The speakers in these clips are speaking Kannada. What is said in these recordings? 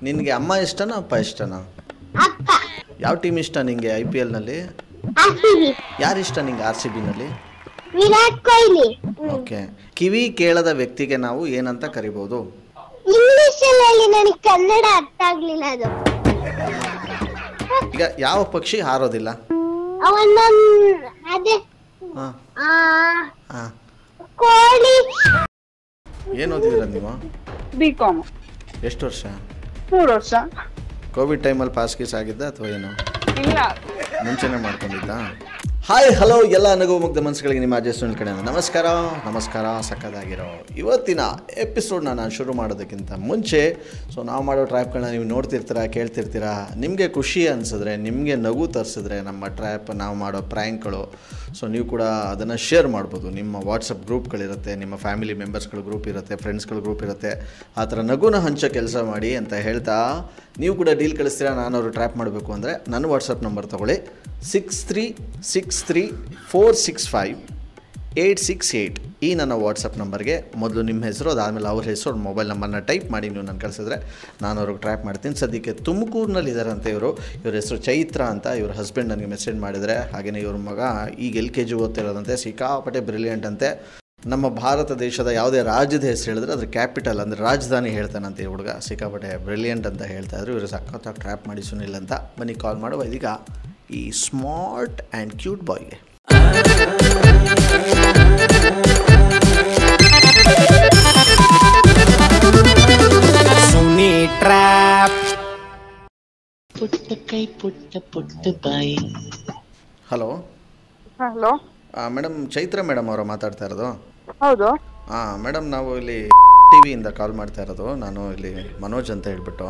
ನಿನಗೆ ಅಮ್ಮ ಇಷ್ಟನಾ ಅಪ್ಪ ಇಷ್ಟನಾ? ಯಾವ ಟೀಮ್ ಇಷ್ಟ ನಿಂಗೆ IPL ನಲ್ಲಿ? ಯಾರು ಇಷ್ಟ ನಿಂಗೆ RCB ನಲ್ಲಿ? ವಿರಾಟ್ ಕೊಹ್ಲಿ. ಓಕೆ. ಕಿವಿ ಕೇಳದ ವ್ಯಕ್ತಿಗೆ ನಾವು ಏನಂತ ಕರಿಬಹುದು? ಇಂಗ್ಲಿಷ್ ಅಲ್ಲಿ ನನಗೆ ಕನ್ನಡ ಅರ್ಥ ಆಗ್ಲಿಲ್ಲ ಅದು. ಈಗ ಯಾವ ಪಕ್ಷಿ ಹಾರೋದಿಲ್ಲ? ಅವನ ಅದೇ ಕೋಳಿ. ಏನು ಓದಿದ್ದೀರಾ ನೀವು? B.Com. ಎಷ್ಟು ವರ್ಷ? 3 ವರ್ಷ. ಕೋವಿಡ್ ಟೈಮಲ್ಲಿ ಪಾಸ್ ಗೀಸ್ ಆಗಿದ್ದ ಅಥವಾ ಏನು? ಇಲ್ಲ, ಮುಂಚೆನೇ ಮಾಡ್ಕೊಂಡಿದ್ದ? ಹಾಯ್ ಹಲೋ ಎಲ್ಲ ನಗು ಮುಗ್ಧ ಮನಸ್ಸುಗಳಿಗೆ ನಿಮ್ಮ ಅಜಯ್ ಸುನಿಲ್ ಕಡೆಯಿಂದ ನಮಸ್ಕಾರ. ಸಕ್ಕದಾಗಿರೋ ಇವತ್ತಿನ ಎಪಿಸೋಡ್ನ ನಾನು ಶುರು ಮಾಡೋದಕ್ಕಿಂತ ಮುಂಚೆ ನಾವು ಮಾಡೋ ಟ್ರ್ಯಾಪ್ಗಳನ್ನ ನೀವು ನೋಡ್ತಿರ್ತೀರಾ, ಕೇಳ್ತಿರ್ತೀರಾ. ನಿಮಗೆ ಖುಷಿ ಅನಿಸಿದ್ರೆ, ನಿಮಗೆ ನಗು ತರಿಸಿದ್ರೆ ನಮ್ಮ ಟ್ರ್ಯಾಪ್, ನಾವು ಮಾಡೋ ಪ್ರ್ಯಾಂಕ್ಗಳು, ನೀವು ಕೂಡ ಅದನ್ನು ಶೇರ್ ಮಾಡ್ಬೋದು. ನಿಮ್ಮ ವಾಟ್ಸಪ್ ಗ್ರೂಪ್ಗಳಿರುತ್ತೆ, ನಿಮ್ಮ ಫ್ಯಾಮಿಲಿ ಮೆಂಬರ್ಸ್ಗಳ ಗ್ರೂಪ್ ಇರುತ್ತೆ, ಫ್ರೆಂಡ್ಸ್ಗಳ ಗ್ರೂಪ್ ಇರುತ್ತೆ. ಆ ಥರ ನಗುನ ಹಂಚೋ ಕೆಲಸ ಮಾಡಿ ಅಂತ ಹೇಳ್ತಾ, ನೀವು ಕೂಡ ಡೀಲ್ ಕಳಿಸ್ತೀರಾ ನಾನು ಅವರು ಟ್ರ್ಯಾಪ್ ಮಾಡಬೇಕು ಅಂದರೆ ನನ್ನ ವಾಟ್ಸಪ್ ನಂಬರ್ ತೊಗೊಳ್ಳಿ. 6363465868 ಈ ನನ್ನ ವಾಟ್ಸಪ್ ನಂಬರ್ಗೆ ಮೊದಲು ನಿಮ್ಮ ಹೆಸರು, ಅದಾದಮೇಲೆ ಅವ್ರ ಹೆಸರು, ಮೊಬೈಲ್ ನಂಬರ್ನ ಟೈಪ್ ಮಾಡಿ ನೀವು ನಾನು ಕಳಿಸಿದ್ರೆ ನಾನು ಅವ್ರಿಗೆ ಟ್ರ್ಯಾಪ್ ಮಾಡ್ತೀನಿ. ಸದ್ಯಕ್ಕೆ ತುಮಕೂರಿನಲ್ಲಿದ್ದಾರಂತೆ ಇವ್ರ ಹೆಸರು ಚೈತ್ರ ಅಂತ. ಇವ್ರ ಹಸ್ಬೆಂಡ್ ನನಗೆ ಮೆಸೇಜ್ ಮಾಡಿದರೆ. ಹಾಗೆಯೇ ಇವ್ರ ಮಗ ಈಗ LKG ಓದ್ತಿರೋದಂತೆ, ಸಿಕ್ಕಾಪಟ್ಟೆ ಬ್ರಿಲಿಯಂಟ್ ಅಂತೆ. ನಮ್ಮ ಭಾರತ ದೇಶದ ಯಾವುದೇ ರಾಜ್ಯದ ಹೆಸರು ಹೇಳಿದ್ರೆ ಅದ್ರ ಕ್ಯಾಪಿಟಲ್ ಅಂದರೆ ರಾಜಧಾನಿ ಹೇಳ್ತಾನಂತೆ ಈ ಹುಡುಗ. ಸಿಕ್ಕಾಪಟ್ಟೆ ಬ್ರಿಲಿಯಂಟ್ ಅಂತ ಹೇಳ್ತಾಯಿದ್ರು. ಇವರು ಸಖತ್ತಾಗಿ ಟ್ರ್ಯಾಪ್ ಮಾಡಿ ಸುನಿಲ್ ಅಂತ. ಬನ್ನಿ ಕಾಲ್ ಮಾಡುವ ಇದೀಗ ಈ ಸ್ಮಾರ್ಟ್ ಆ್ಯಂಡ್ ಕ್ಯೂಟ್ ಬಾಯ್ಗೆ. ಸುನಿ ಟ್ರ್ಯಾಪ್. ಪುಟ್ಟ ಕೈ ಪುಟ್ಟ ಬಾಯಿ. Hello hello madam, Chaitra madam ಅವರ ಮಾತಾಡ್ತಾ ಇರೋದು? ಹೌದು. ಮೇಡಮ್, ನಾವು ಇಲ್ಲಿ ಟಿವಿಯಿಂದ ಕಾಲ್ ಮಾಡ್ತಾ ಇರೋದು. ನಾನು ಇಲ್ಲಿ ಮನೋಜ್ ಅಂತ ಹೇಳ್ಬಿಟ್ಟು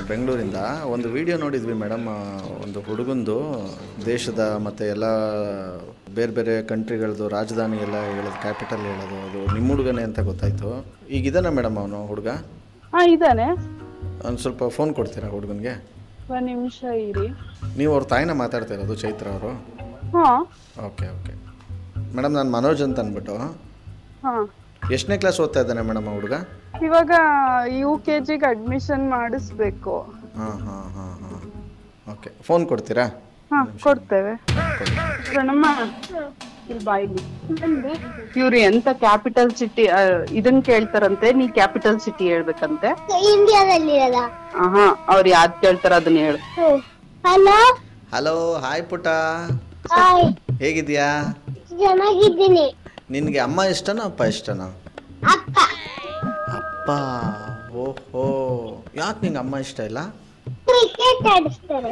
ಬೆಂಗಳೂರಿಂದ ಒಂದು ವಿಡಿಯೋ ನೋಡಿದ್ವಿ ಮೇಡಮ್. ಒಂದು ಹುಡುಗಂದು ದೇಶದ ಮತ್ತು ಎಲ್ಲ ಬೇರೆ ಬೇರೆ ಕಂಟ್ರಿಗಳದ್ದು ರಾಜಧಾನಿ ಎಲ್ಲ ಹೇಳೋದು, ಕ್ಯಾಪಿಟಲ್ ಹೇಳೋದು, ಅದು ನಿಮ್ಮ ಹುಡುಗನೇ ಅಂತ ಗೊತ್ತಾಯಿತು. ಈಗಿದ್ದಾನೆ ಮೇಡಮ್ ಅವನು ಹುಡುಗ? ಇದ್ದಾನೆ. ಒಂದು ಸ್ವಲ್ಪ ಫೋನ್ ಕೊಡ್ತೀರಾ ಹುಡುಗನಿಗೆ? 1 ನಿಮಿಷ ಇರಿ. ನೀವು ಅವ್ರ ತಾಯಿನ ಮಾತಾಡ್ತಾ ಇರೋದು, ಚೈತ್ರ ಅವರು? ಓಕೆ ಮೇಡಮ್, ನಾನು ಮನೋಜ್ ಅಂತ ಅಂದ್ಬಿಟ್ಟು. ಎಷ್ಟನೇ ಕ್ಲಾಸ್ ಓದ್ತಾ ಇದ್ದಾನೆ ಮೇಡಮ್ ಆ ಹುಡುಗ? ಇವಾಗ UKGಗೆ ಅಡ್ಮಿಷನ್ ಮಾಡಿಸ್ಬೇಕು. ಓಕೆ, ಫೋನ್ ಕೊಡ್ತೀರಾ? ಕೊಡ್ತೇವೆ. ಪ್ರಣಮ್ಮ ಇಲ್ಲಿ ಬಾಯಿಲಿ. ಇವ್ರು ಎಂತ ಕ್ಯಾಪಿಟಲ್ ಸಿಟಿ ಇದನ್ ಕೇಳ್ತಾರಂತೆ, ನೀ ಕ್ಯಾಪಿಟಲ್ ಸಿಟಿ ಹೇಳ್ಬೇಕಂತೆ. ಇಂಡಿಯಾದಲ್ಲಿರಲ್ಲ. ಅವ್ರು ಯಾವ್ದು ಕೇಳ್ತಾರ ಅದನ್ನ ಹೇಳು. ಹಲೋ, ಹಾಯ್ ಪುಟ್ಟ, ಹಾಯ್, ಹೇಗಿದ್ಯಾ? ಚೆನ್ನಾಗಿದ್ದೀನಿ. ನಿನಗೆ ಅಮ್ಮ ಇಷ್ಟನಾ ಅಪ್ಪ ಇಷ್ಟನಾ? ಅಪ್ಪ. ಅಪ್ಪ? ಓಹೋ, ಯಾಕೆ ನಿಂಗೆ ಅಮ್ಮ ಇಷ್ಟ ಇಲ್ಲ? ಕ್ರಿಕೆಟ್ ಆಡಿಸ್ತಾರೆ.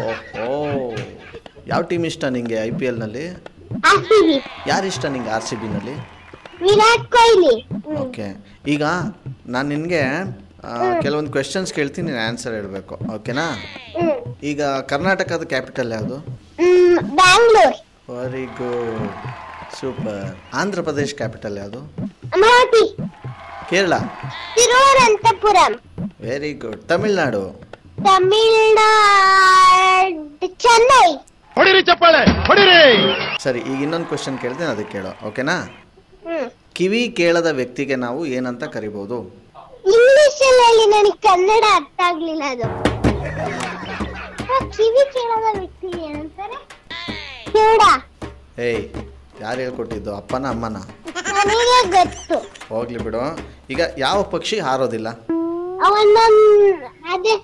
ಓಹೋ, ಯಾವ ಟೀಮ್ ಇಷ್ಟ ನಿಂಗೆ IPL ನಲ್ಲಿ? RCB. ಯಾರು ಇಷ್ಟ ನಿಂಗೆ RCB ನಲ್ಲಿ? ವಿರಾಟ್ ಕೊಹ್ಲಿ. ಓಕೆ, ಈಗ ನಾನು ನಿನಗೆ ಕೆಲವೊಂದು ಕ್ವೆಶನ್ಸ್ ಕೇಳ್ತೀನಿ, ನೀನು ಆನ್ಸರ್ ಹೇಳಬೇಕು, ಓಕೆನಾ? ಈಗ ಕರ್ನಾಟಕದ ಕ್ಯಾಪಿಟಲ್ ಯಾವುದು? Bangalore. Very good, super. Andhra Pradesh capital ಯಾವುದು? ಅಮರಾವತಿ. ಕೇರಳ? ತಿರುವನಂತಪುರಂ. Very good. ತಮಿಳ್ನಾಡು? ತಮಿಳ್ನಾಡು ಚೆನ್ನೈ. ಹೊಡಿರಿ ಚಪ್ಪಾಳೆ, ಹೊಡಿರಿ. ಸರಿ, ಈಗ ಇನ್ನೊಂದು ಕ್ವೆಶನ್ ಕೇಳ್ತೀನಿ, ಅದಕ್ಕೆ ಕೇಳೋ, ಓಕೆನಾ? ಕಿವಿ ಕೇಳದ ವ್ಯಕ್ತಿಗೆ ನಾವು ಏನಂತ ಕರಿಬಹುದು? ಇಂಗ್ಲಿಷ್ ಅಲ್ಲಿ ನನಗೆ ಕನ್ನಡ ಅರ್ಥ ಆಗ್ಲಿಲ್ಲ ಅದು. ಕಿವಿ ಕೇಳದ ವ್ಯಕ್ತಿಗೆ ಏನಂತಾರೆ? ಕಿವುಡ. ಏಯ್, ಯಾರು ಹೇಳ್ಕೊಟ್ಟಿದ್ದು, ಅಪ್ಪನ ಅಮ್ಮನ? ನನಗೆ ಗೊತ್ತು. ಹೋಗ್ಲಿ ಬಿಡು. ಈಗ ಯಾವ ಪಕ್ಷಿ ಹಾರೋದಿಲ್ಲ? ಅವನ ಅದೇ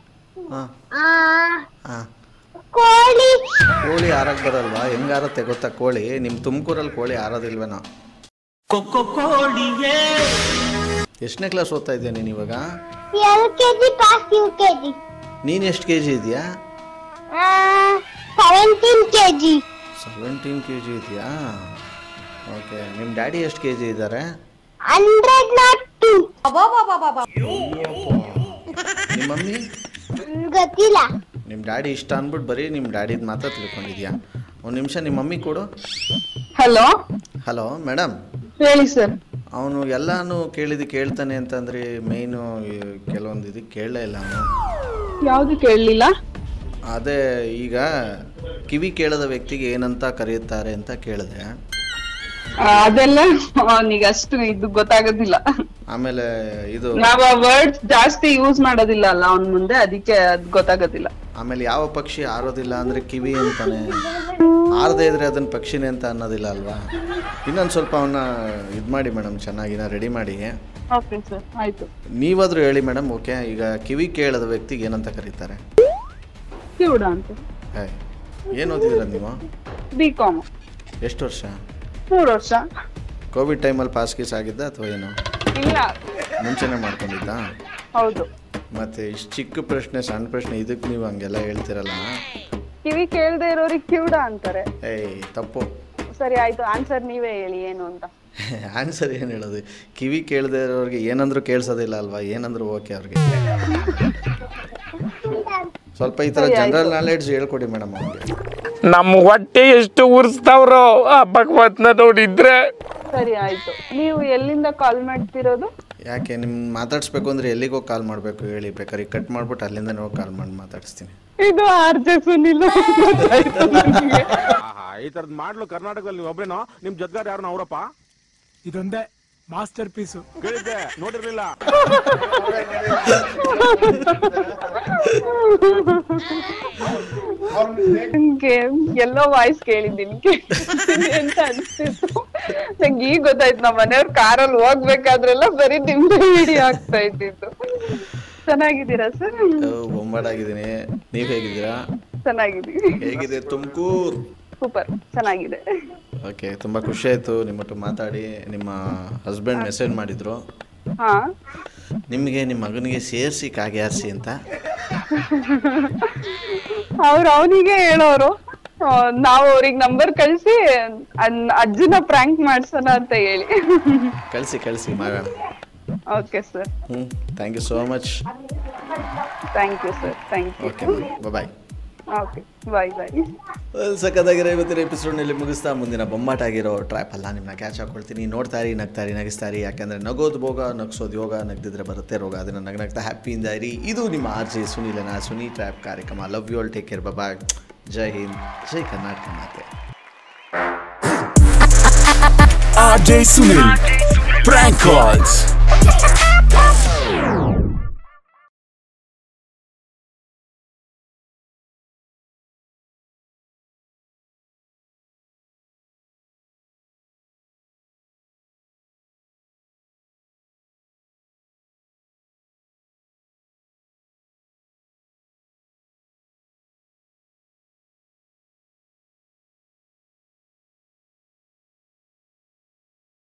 ಕೋಳಿ. ಕೋಳಿ ಹಾರಕ್ ಬರಲ್ವಾ? ಹೆಂಗಾರತ್ತೆ ಗೊತ್ತಾ ಕೋಳಿ? ನಿಮ್ಮ ತುಮಕೂರಲ್ಲಿ ಕೋಳಿ ಹಾರೋದಿಲ್ವೇನೋ? ಎಷ್ಟನೇ ಕ್ಲಾಸ್ ಓದ್ತಾ ಇದ್ದೀಯ ನೀನು ಇವಾಗ? LKG pass UKG. ನೀನು ಎಷ್ಟು kg ಇದೆಯಾ? 17 kg. 17 kg ಇದೆಯಾ? ಓಕೆ, ನಿಮ್ಮ ಡ್ಯಾಡಿ ಎಷ್ಟು kg ಇದ್ದಾರೆ? 102. ನಿಮ್ಮ ಮಮ್ಮಿ? ಗೊತ್ತಿಲ್ಲ. ನಿಮ್ಮ ಡ್ಯಾಡಿ ಇಷ್ಟ ಅಂದ್ಬಿಟ್ಟು ಬರೀ ನಿಮ್ಮ ಡ್ಯಾಡಿದು ಮಾತ್ರ ತಿಳ್ಕೊಂಡಿದ್ಯಾ? ಒಂದು ನಿಮಿಷ ನಿಮ್ಮ ಮಮ್ಮಿ ಕೊಡು. ಹಲೋ ಹಲೋ ಮೇಡಮ್, ಹೇಳಿ ಸರ್. ಅವನು ಎಲ್ಲಾನು ಕೇಳ್ತಾನೆ ಅಂತಂದ್ರೆ ಮೇಯ್ನು ಕೆಲವೊಂದು ಇದಕ್ಕೆ ಕೇಳಲೇ ಇಲ್ಲ ಅವನು. ಯಾವುದು ಕೇಳಲಿಲ್ಲ? ಅದೇ ಈಗ ಕಿವಿ ಕೇಳದ ವ್ಯಕ್ತಿಗೆ ಏನಂತ ಕರೆಯುತ್ತಾರೆ ಅಂತ ಕೇಳಿದೆ. ಅದೆಲ್ಲ ಅವನಿಗೆ ಅಷ್ಟು ಇದು ಗೊತ್ತಾಗೋದಿಲ್ಲ. ಆಮೇಲೆ ಇದು ನಾವ್ ಆ ವರ್ಡ್ಸ್ ಜಾಸ್ತಿ ಯೂಸ್ ಮಾಡೋದಿಲ್ಲ ಅಲ್ಲ ಅವನ್ ಮುಂದೆ, ಅದಕ್ಕೆ ಅದ್ ಗೊತ್ತಾಗೋದಿಲ್ಲ. ಆಮೇಲೆ ಯಾವ ಪಕ್ಷಿ ಹಾರೋದಿಲ್ಲ ಅಂದ್ರೆ ಕಿವಿ ಅಂತಾನೆ, ಹಾರದೇ ಇದ್ರೆ ಅದನ್ನ ಪಕ್ಷಿನೇ ಅಂತ ಅನ್ನೋದಿಲ್ಲ ಅಲ್ವಾ. ಇನ್ನೊಂದು ಸ್ವಲ್ಪ ಅವನ್ನ ಇದು ಮಾಡಿ ಮೇಡಮ್, ಚೆನ್ನಾಗಿನ ರೆಡಿ ಮಾಡಿ. ಓಕೆ ಸರ್, ಆಯ್ತು. ನೀವಾದ್ರೂ ಹೇಳಿ ಮೇಡಮ್. ಓಕೆ, ಈಗ ಕಿವಿ ಕೇಳದ ವ್ಯಕ್ತಿಗೆ ಏನಂತ ಕರೀತಾರೆ? ಕಿವುಡ ಅಂತ. ಏನು ಓದಿದ್ದೀರ ನೀವು? B.Com. ಎಷ್ಟು ವರ್ಷ? 3 ವರ್ಷ. ಕೋವಿಡ್ ಟೈಮಲ್ಲಿ ಪಾಸ್ ಗೀಸ್ ಆಗಿದ್ದ ಅಥವಾ ಏನು? ಇಲ್ಲ, ಮುಂಚೆನೇ ಮಾಡ್ಕೊಂಡಿದ್ದ? ಹೌದು. ಮತ್ತೆ ಇಷ್ಟು ಚಿಕ್ಕ ಪ್ರಶ್ನೆ, ಸಣ್ಣ ಪ್ರಶ್ನೆ, ಇದಕ್ಕೆ ನೀವು ಹಂಗೆಲ್ಲ ಹೇಳ್ತಿರಲ್ಲ. ಕಿವಿ ಕೇಳದೆ ಇರೋರಿಗೆ ಕಿವುಡ ಅಂತಾರೆ. ತಪ್ಪು. ಸರಿ ಆಯ್ತು, ಆನ್ಸರ್ ನೀವೇ ಹೇಳಿ ಏನು ಅಂತ. ಆನ್ಸರ್ ಏನು ಹೇಳೋದು? ಕಿವಿ ಕೇಳದೆ ಇರೋರಿಗೆ ಏನಂದ್ರೂ ಕೇಳಿಸೋದಿಲ್ಲ ಅಲ್ವಾ, ಏನಂದ್ರೂ ಓಕೆ ಅವ್ರಿಗೆ. ಸ್ವಲ್ಪ ಈ ಥರ ಜನರಲ್ ನಾಲೆಡ್ಜ್ ಹೇಳ್ಕೊಡಿ ಮೇಡಮ್ ಅವ್ರಿಗೆ. ನಮ್ಮ ಹೊಟ್ಟೆ ಎಷ್ಟು ಉರ್ಸ್ತಾವ್ರೋ ಆ ಭಗವತ್ನ ನೋಡಿದ್ರೆ. ಸರಿ ಆಯ್ತು. ನೀವು ಎಲ್ಲಿಂದ ಕಾಲ್ ಮಾಡ್ತಿರೋದು? ಯಾಕೆ ನಿಮ್ಮ ಮಾತಾಡಿಸ್ಬೇಕು ಅಂದರೆ ಎಲ್ಲಿಗೋಗಿ ಕಾಲ್ ಮಾಡಬೇಕು ಹೇಳಿ, ಬೇಕಾದ್ರೆ ಕಟ್ ಮಾಡ್ಬಿಟ್ಟು ಅಲ್ಲಿಂದ ಹೋಗಿ ಕಾಲ್ ಮಾಡಿ ಮಾತಾಡಿಸ್ತೀನಿ. ಇದು RJ ಸುನಿಲ್. ಈ ತರದ್ ಮಾಡ್ಲು ಕರ್ನಾಟಕದಲ್ಲಿ ನೀವು ಒಬ್ರೇನೋ? ನಿಮ್ ಜೊತೆಗಾರ ಯಾರು ಅವರಪ್ಪ? ಇದೊಂದೇ ಮಾಸ್ಟರ್ ಪೀಸು. ಕೇಳಿದ್ದೆ, ನೋಡಿರ್ಲಿಲ್ಲ. ಎಲ್ಲೋ ವಾಯ್ಸ್ ಕೇಳಿದ್ದೀನಿ ಅಂತ ಅನ್ಸ್ತಿತ್ತು ನಂಗೆ. ಈಗ ಗೊತ್ತಾಯ್ತು, ನಮ್ಮ ಮನೆಯವ್ರ ಕಾರಲ್ಲಿ ಹೋಗ್ಬೇಕಾದ್ರೆಲ್ಲ ಬರೀ ನಿಮ್ದೆ ವಿಡಿಯೋ ಆಗ್ತಾ ಇದ್ದಿತ್ತು. ಚೆನ್ನಾಗಿದ್ದೀರಾ ಸರ್? ಬೊಂಬಾಟಾಗಿದ್ದೀನಿ. ನೀವ್ ಹೇಗಿದ್ದೀರಾ? ಚೆನ್ನಾಗಿದ್ದೀವಿ. ಹೇಗಿದೆ ತುಮಕೂರು? ಸೂಪರ್, ಚೆನ್ನಾಗಿದೆ. ಓಕೆ, ತುಂಬಾ ಖುಷಿ ಆಯ್ತು ನಿಮ್ಮಟ್ಟು ಮಾತಾಡಿ. ನಿಮ್ಮ ಹಸ್ಬೆಂಡ್ ಮೆಸೇಜ್ ಮಾಡಿದ್ರು, ಹಾ ನಿಮಗೆ ನಿಮ್ಮ ಮಗನಿಗೆ ಸೇರಿಸಿ ಕಾಗ್ಯಾರಿಸಿ ಅಂತ. ಅವನಿಗೆ ಹೇಳೋರು, ನಾವು ಅವ್ರಿಗೆ ನಂಬರ್ ಕಳ್ಸಿ ಅಜ್ಜನ ಪ್ರ್ಯಾಂಕ್ ಮಾಡ್ಸೋಣ ಅಂತ ಹೇಳಿ. ಕಳಿಸಿ ಮಾಡೋಣ. Okay sir. Thank you so much. Thank you sir, thank you. Okay, bye. Okay, bye bye. ಸಕ್ಕತ್ತಾಗಿರೋ ಇವತ್ತಿನ ಎಪಿಸೋಡ್ನಲ್ಲಿ ಮುಗಿಸ್ತಾ ಮುಂದಿನ ಬೊಂಬಾಟ ಆಗಿರೋ ಟ್ರ್ಯಾಪ್ ಅಲ್ಲ ನಿಮ್ಮನ್ನ ಕ್ಯಾಚ್ ಹಾಕೊಳ್ತೀನಿ. ನೋಡ್ತಾರಿ, ನಗ್ತಾರಿ, ನಗಿಸ್ತಾರಿ. ಯಾಕೆಂದರೆ ನಗೋದು ಭೋಗ, ನಗಿಸೋದು ಯೋಗ, ನಗ್ದಿದ್ರೆ ಬರುತ್ತೆ ರೋಗ. ಅದನ್ನು ನಗ್ನಗ್ತಾ ಹ್ಯಾಪಿಯಿಂದ ಇರಿ. ಇದು ನಿಮ್ಮ RJ ಸುನಿಲನ ಸುನಿ ಟ್ರ್ಯಾಪ್ ಕಾರ್ಯಕ್ರಮ. Love you all, take care, bye. Jai Hind, Jai Karnataka ಮಾತೆ. RJ Sunil Prank Calls.